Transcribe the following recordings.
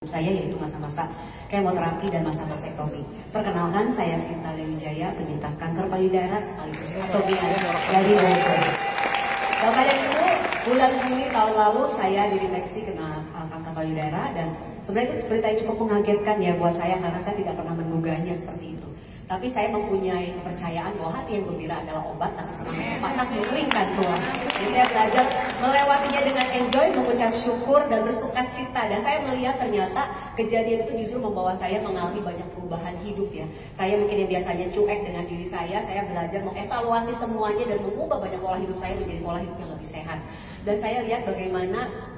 saya, yaitu masa-masa kemoterapi dan masa mastektomi. Perkenalkan, saya Sinta Dewi Jaya, penyintas kanker payudara sekaligus atomian dari Bogor. Bapak dan Ibu, bulan Juni tahun lalu saya dideteksi kena kanker payudara, dan sebenarnya itu berita yang cukup mengagetkan ya buat saya karena saya tidak pernah menduganya seperti itu. Tapi saya mempunyai kepercayaan bahwa hati yang gembira adalah obat, tapi semangat patah mengeringkan tulang. Jadi saya belajar melewatinya dengan enjoy, mengucap syukur dan bersuka cita. Dan saya melihat ternyata kejadian itu justru membawa saya mengalami banyak perubahan hidup ya. Saya mungkin yang biasanya cuek dengan diri saya belajar mengevaluasi semuanya dan mengubah banyak pola hidup saya menjadi pola hidup yang lebih sehat. Dan saya lihat bagaimana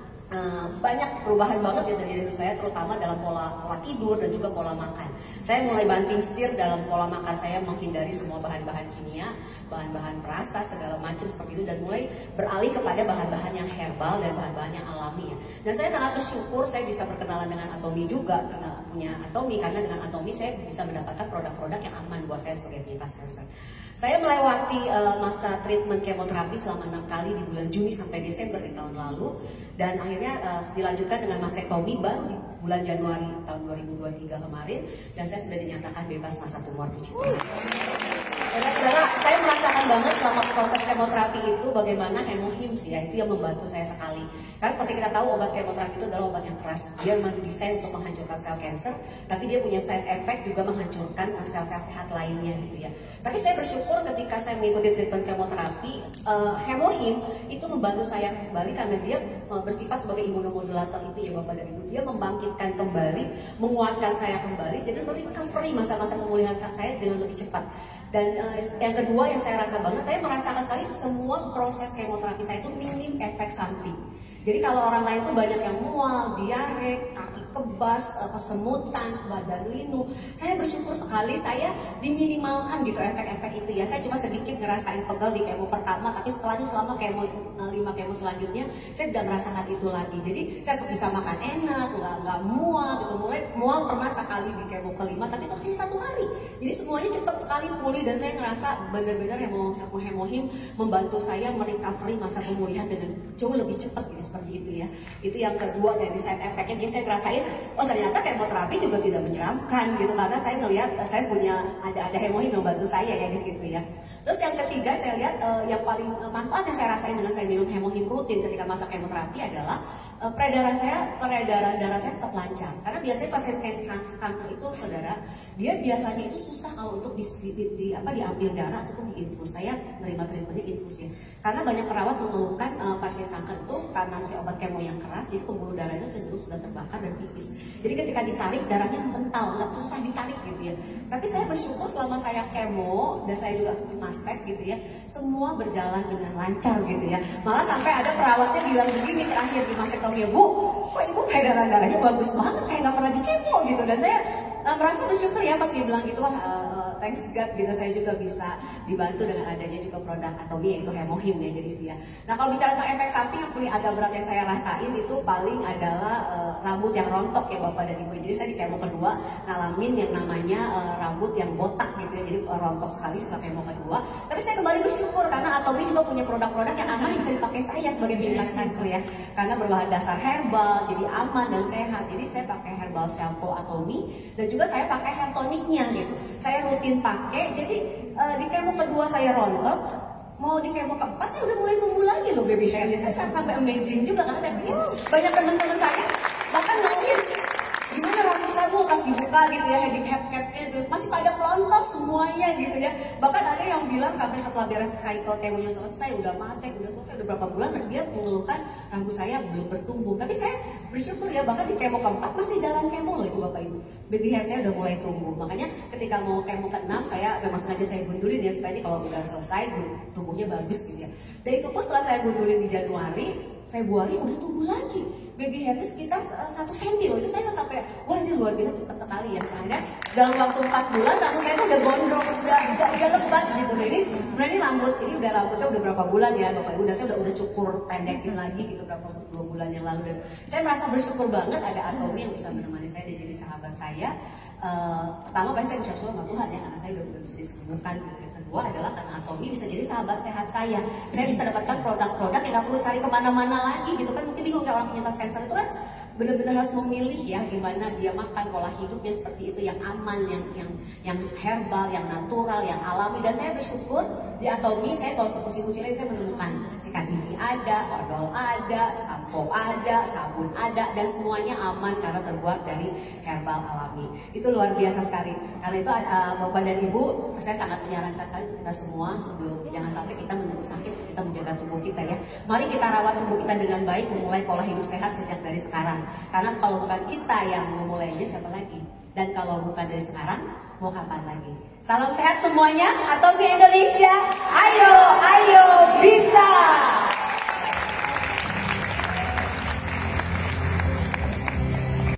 banyak perubahan banget yang terjadi di saya, terutama dalam pola tidur dan juga pola makan. Saya mulai banting setir dalam pola makan saya, menghindari semua bahan-bahan kimia, bahan-bahan perasa segala macam seperti itu, dan mulai beralih kepada bahan-bahan yang herbal dan bahan-bahan yang alami ya. Dan saya sangat bersyukur saya bisa berkenalan dengan Atomi juga, karena punya Atomi, karena dengan Atomi saya bisa mendapatkan produk-produk yang aman buat saya sebagai penyintas kanker. Saya melewati masa treatment kemoterapi selama 6 kali di bulan Juni sampai Desember di tahun lalu, dan akhirnya dilanjutkan dengan mastektomi baru di bulan Januari tahun 2023 kemarin, dan saya sudah dinyatakan bebas masa tumor pituitari. Saudara, saya merasakan banget selama proses kemoterapi itu bagaimana hemohims ya, itu yang membantu saya sekali. Karena seperti kita tahu, obat kemoterapi itu adalah obat yang keras. Dia memang didesain untuk menghancurkan sel kanker, tapi dia punya side effect juga menghancurkan sel-sel sehat lainnya gitu ya. Tapi saya bersyukur ketika saya mengikuti treatment kemoterapi, hemohim itu membantu saya kembali karena dia bersifat sebagai imunomodulator itu ya Bapak dan Ibu. Dia membangkitkan kembali, menguatkan saya kembali, dan recovery masa-masa pemulihan saya dengan lebih cepat. Dan yang kedua yang saya rasa banget, saya merasakan sekali semua proses kemoterapi saya itu minim efek samping. Jadi kalau orang lain tuh banyak yang mual, diare, kaki kebas, kesemutan, badan linu. Saya bersyukur sekali saya diminimalkan gitu efek-efek itu ya. Saya cuma sedikit ngerasain pegel di kemo pertama, tapi setelahnya selama kemo 5 kemo selanjutnya saya tidak merasakan itu lagi. Jadi saya tetap bisa makan enak, nggak mual gitu. Mulai mual pernah sekali di kemo kelima, tapi itu hanya 1 hari. Jadi semuanya cepat sekali pulih, dan saya ngerasa benar-benar hemohim membantu saya merecovery masa pemulihan dengan jauh lebih cepat gitu, seperti itu ya. Itu yang kedua dari side effect-nya. Jadi saya ngerasain, oh ternyata kemoterapi juga tidak menyeramkan gitu, karena saya ngelihat saya punya ada hemohim yang membantu saya ya di situ ya. Terus yang ketiga saya lihat yang paling manfaat yang saya rasain dengan saya minum hemohim rutin ketika masa kemoterapi adalah peredaran darah saya tetap lancar. Karena biasanya pasien kanker itu saudara, dia biasanya itu susah kalau untuk diambil darah ataupun diinfus. Saya menerima treatmentnya infus ya. Karena banyak perawat mengeluhkan pasien kanker itu karena mungkin obat kemo yang keras, jadi pembuluh darahnya cenderung sudah terbakar dan tipis. Jadi ketika ditarik darahnya mental, nggak susah ditarik gitu ya. Tapi saya bersyukur selama saya kemo dan saya juga seperti mastek gitu ya, semua berjalan dengan lancar gitu ya. Malah sampai ada perawatnya bilang begini terakhir di mastektomi, Bu, kok Ibu peredaran darahnya bagus banget, kayak nggak pernah di kemo gitu. Dan saya merasa bersyukur ya pas dia bilang gitu, wah thanks God gitu, saya juga bisa dibantu dengan adanya juga produk Atomi yaitu hemohim ya, jadi itu ya. Nah kalau bicara tentang efek samping yang paling agak berat yang saya rasain itu paling adalah rambut yang rontok ya Bapak dan Ibu. Jadi saya di kemo kedua ngalamin yang namanya rambut yang botak gitu ya, jadi rontok sekali setelah kemo kedua. Tapi saya kembali bersyukur karena Atomi juga punya produk-produk yang aman yang bisa dipakai saya sebagai penyintas kanker ya, karena berbahan dasar herbal, jadi aman dan sehat. Jadi saya pakai herbal shampoo Atomi, dan juga saya pakai hair tonicnya gitu. Saya rutin pakai, jadi di kemo kedua saya rontok, mau di kemo keempat saya udah mulai tumbuh lagi loh baby hairnya. Saya sampai amazing juga karena saya pikir banyak teman-teman saya bahkan nanya, gimana rambut kamu pas dibuka gitu ya, cap-capnya gitu, masih pada pelontos semuanya gitu ya. Bahkan ada yang bilang sampai setelah beres cycle kemonya selesai, udah mastek, udah selesai, udah berapa bulan, dia mengeluhkan rambut saya belum bertumbuh. Tapi saya bersyukur ya, bahkan di kemo keempat masih jalan kemo loh itu Bapak Ibu. Baby hair saya udah mulai tumbuh. Makanya ketika mau kemo ke-6 saya memang sengaja saya gundulin ya, supaya ini kalau udah selesai tumbuhnya bagus gitu ya. Dan itu pun setelah saya gundulin di Januari, Februari udah tumbuh lagi. Baby hairnya sekitar 1 cm loh. Itu saya sampai, wah ini luar biasa cepat sekali ya. Soalnya dalam waktu 4 bulan rambut saya tuh udah gondrong, udah lebat gitu. Nah ini sebenarnya ini rambutnya udah berapa bulan ya Bapak Ibu. Saya udah cukur pendekin lagi gitu berapa 2 bulan yang lalu. Dan saya merasa bersyukur banget ada Atomi yang bisa menemani saya dan jadi sahabat saya. Pertama pasti saya ucap syukur sama Tuhan ya, karena saya udah bisa disembuhkan gitu. Yang kedua adalah karena Atomi bisa jadi sahabat sehat saya. Saya bisa dapatkan produk-produk yang gak perlu cari kemana-mana lagi gitu kan. Mungkin bingung kayak orang penyintas kanker itu kan benar-benar harus memilih ya gimana dia makan, pola hidupnya seperti itu yang aman, yang herbal, yang natural, yang alami. Dan saya bersyukur di Atomi saya kalau pusing-pusing lagi saya menemukan sikat gigi ada, odol ada, sampo ada, sabun ada, dan semuanya aman karena terbuat dari herbal alami. Itu luar biasa sekali. Karena itu Bapak dan Ibu, saya sangat menyarankan kita semua sebelum jangan sampai kita menunggu sakit, kita menjaga tubuh kita ya. Mari kita rawat tubuh kita dengan baik, memulai pola hidup sehat sejak dari sekarang. Karena kalau bukan kita yang memulainya, siapa lagi? Dan kalau bukan dari sekarang, mau kapan lagi? Salam sehat semuanya, Atomi Indonesia. Ayo, ayo, bisa!